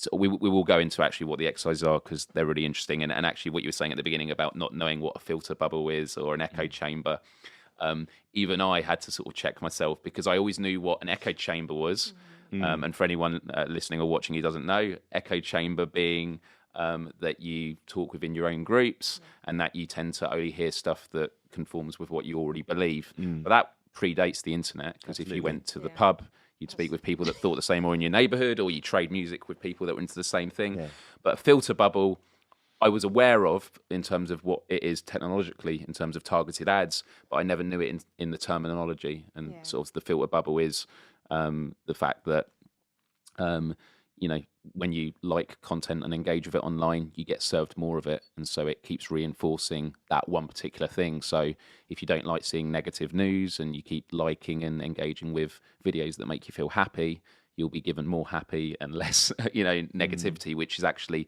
So we will go into actually what the exercises are because they're really interesting. And actually what you were saying at the beginning about not knowing what a filter bubble is or an echo chamber, even I had to sort of check myself because I always knew what an echo chamber was. And for anyone listening or watching who doesn't know, echo chamber being that you talk within your own groups and that you tend to only hear stuff that conforms with what you already believe. But that predates the internet because if you went to the pub, you'd speak with people that thought the same or in your neighborhood, or you trade music with people that were into the same thing. Yeah. But a filter bubble, I was aware of in terms of what it is technologically, in terms of targeted ads, but I never knew it in the terminology. And sort of the filter bubble is the fact that, you know, when you like content and engage with it online, you get served more of it. And so it keeps reinforcing that one particular thing. So if you don't like seeing negative news and you keep liking and engaging with videos that make you feel happy, you'll be given more happy and less, you know, negativity, which is actually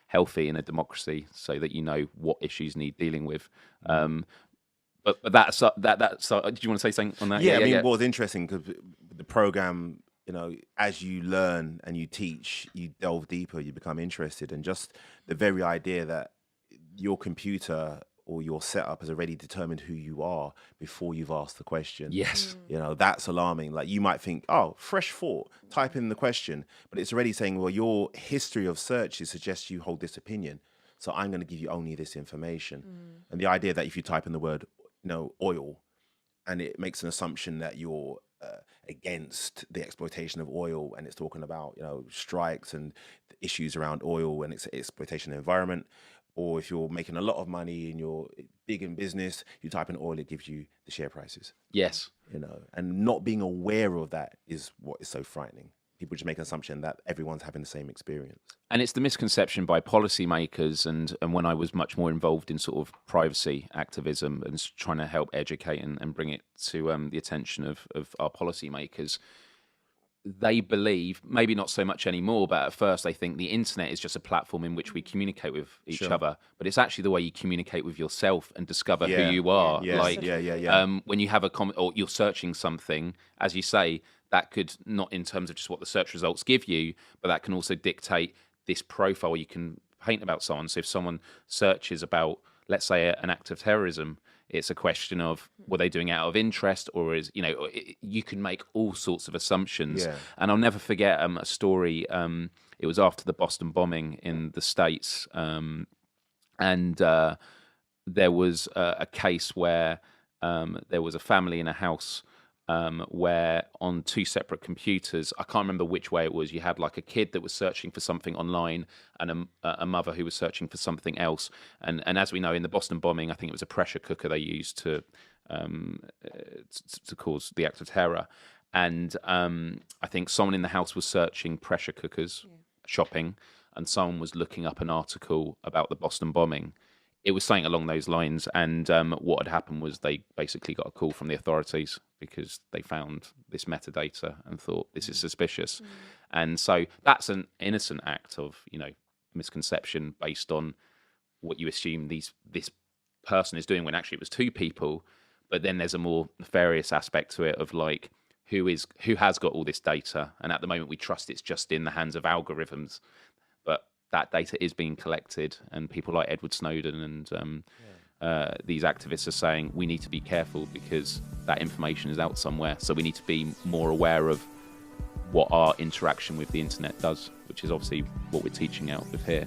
healthy in a democracy so that you know what issues need dealing with. But that's, did you want to say something on that? Yeah, I mean, what was interesting, because the program, you know, as you learn and you teach, you delve deeper, you become interested. And just the very idea that your computer or your setup has already determined who you are before you've asked the question. Yes. You know, that's alarming. Like, you might think, oh, fresh thought, type in the question, but it's already saying, well, your history of searches suggests you hold this opinion, so I'm going to give you only this information. And the idea that if you type in the word, you know, oil, and it makes an assumption that you're against the exploitation of oil, and it's talking about, you know, strikes and issues around oil and its exploitation of the environment. Or if you're making a lot of money and you're big in business, you type in oil, it gives you the share prices. Yes. You know, and not being aware of that is what is so frightening. People just make an assumption that everyone's having the same experience. And it's the misconception by policymakers, and when I was much more involved in sort of privacy activism and trying to help educate and bring it to the attention of our policymakers, they believe, maybe not so much anymore, but at first they think the internet is just a platform in which we communicate with each other. But it's actually the way you communicate with yourself and discover who you are. When you have a comment or you're searching something, as you say, that could, not in terms of just what the search results give you, but that can also dictate this profile you can paint about someone. So if someone searches about, let's say, an act of terrorism, it's a question of, were they doing it out of interest, or is, you know, you can make all sorts of assumptions. Yeah. And I'll never forget a story. It was after the Boston bombing in the States. And there was a case where there was a family in a house where on two separate computers, I can't remember which way it was, you had like a kid that was searching for something online and a mother who was searching for something else. And as we know, in the Boston bombing, I think it was a pressure cooker they used to cause the act of terror. And I think someone in the house was searching pressure cookers, shopping, and someone was looking up an article about the Boston bombing. It was something along those lines, and what had happened was they basically got a call from the authorities because they found this metadata and thought this is suspicious. And so that's an innocent act of, you know, misconception based on what you assume this person is doing, when actually it was two people. But then there's a more nefarious aspect to it of like, who has got all this data, and at the moment we trust it's just in the hands of algorithms, but that data is being collected, and people like Edward Snowden and these activists are saying we need to be careful because that information is out somewhere. So we need to be more aware of what our interaction with the internet does, which is obviously what we're teaching out with here.